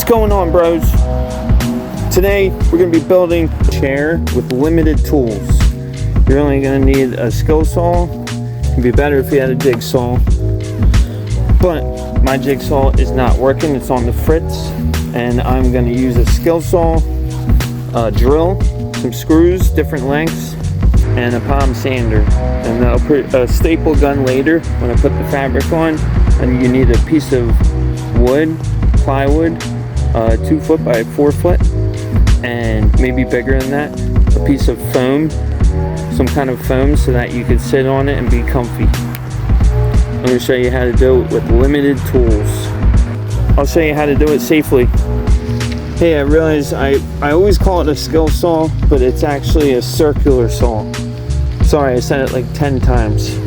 going on, bros? Today we're going to be building a chair with limited tools. You're only going to need a skill saw. It'd be better if you had a jigsaw, but my jigsaw is not working. It's on the fritz, and I'm going to use a skill saw, a drill, some screws, different lengths, and a palm sander. And I'll put a staple gun later when I put the fabric on. And you need a piece of wood, plywood, 2 foot by 4 foot, and maybe bigger than that, a piece of foam, some kind of foam, so that you could sit on it and be comfy. I'm going to show you how to do it with limited tools. I'll show you how to do it safely. Hey, I realize I always call it a skill saw, but it's actually a circular saw. Sorry, I said it like 10 times.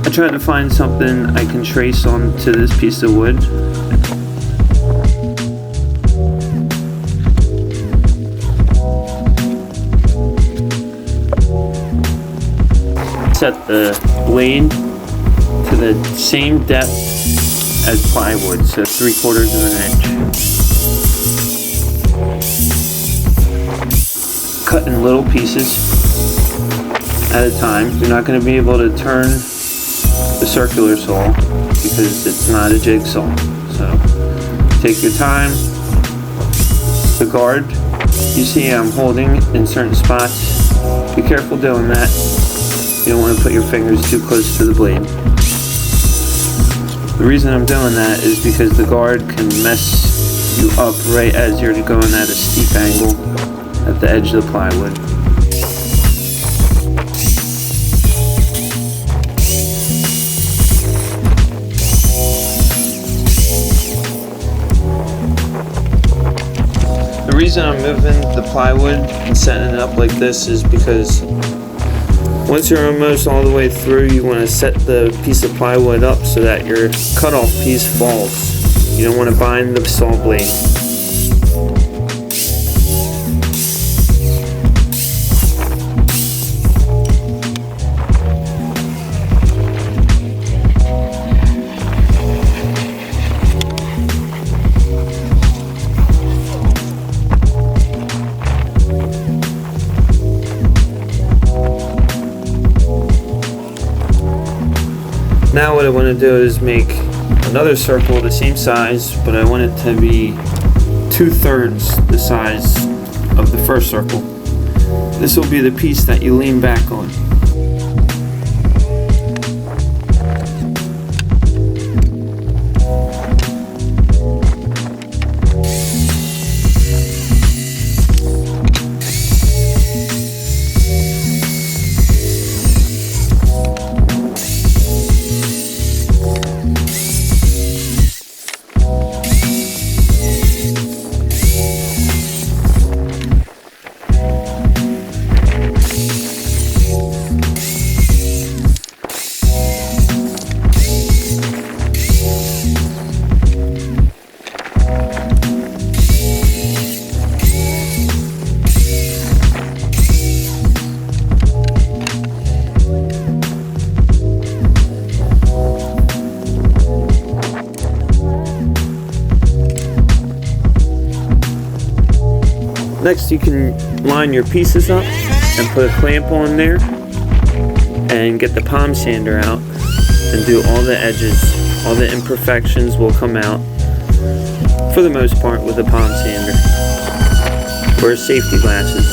I tried to find something I can trace onto this piece of wood. Set the blade to the same depth as plywood, so 3/4 of an inch. Cut in little pieces at a time. You're not going to be able to turn the circular saw because it's not a jigsaw. So take your time. The guard you see I'm holding in certain spots, be careful doing that. You don't want to put your fingers too close to the blade. The reason I'm doing that is because the guard can mess you up right as you're going at a steep angle at the edge of the plywood. The reason I'm moving the plywood and setting it up like this is because once you're almost all the way through, you want to set the piece of plywood up so that your cutoff piece falls. You don't want to bind the saw blade. Now what I want to do is make another circle the same size, but I want it to be 2/3 the size of the first circle. This will be the piece that you lean back on. Next, you can line your pieces up and put a clamp on there and get the palm sander out and do all the edges. All the imperfections will come out for the most part with the palm sander. Wear safety glasses.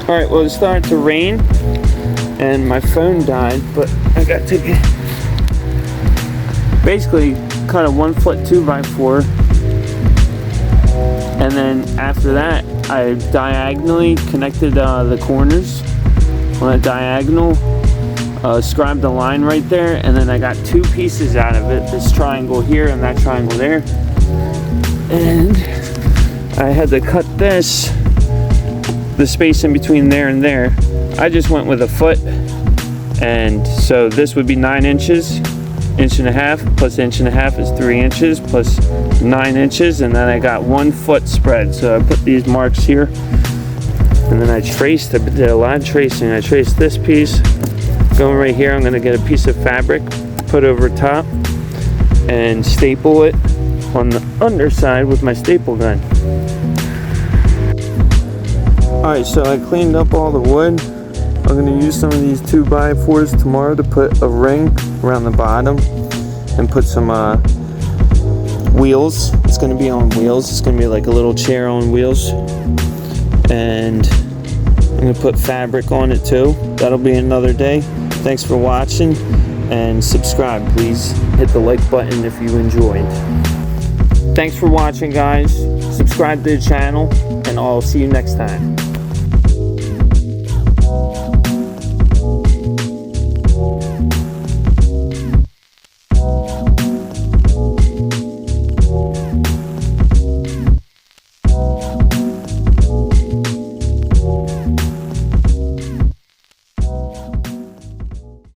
Alright, well, it started to rain and my phone died, but I got to basically cut a 1 foot 2x4, and then after that I diagonally connected the corners on a diagonal, scribed a line right there, and then I got 2 pieces out of it, this triangle here and that triangle there, and I had to cut this, the space in between there and there. I just went with a foot, and so this would be 9 inches, 1.5 inches plus 1.5 inches is 3 inches plus 9 inches, and then I got 1 foot spread. So I put these marks here, and then I traced, I did a lot of tracing. I traced this piece going right here. I'm going to get a piece of fabric, put over top, and staple it on the underside with my staple gun. Alright, so I cleaned up all the wood. I'm going to use some of these 2x4s tomorrow to put a ring around the bottom and put some wheels. It's going to be on wheels. It's going to be like a little chair on wheels. And I'm going to put fabric on it too. That'll be another day. Thanks for watching, and subscribe, please. Hit the like button if you enjoyed. Thanks for watching, guys. Subscribe to the channel, and I'll see you next time.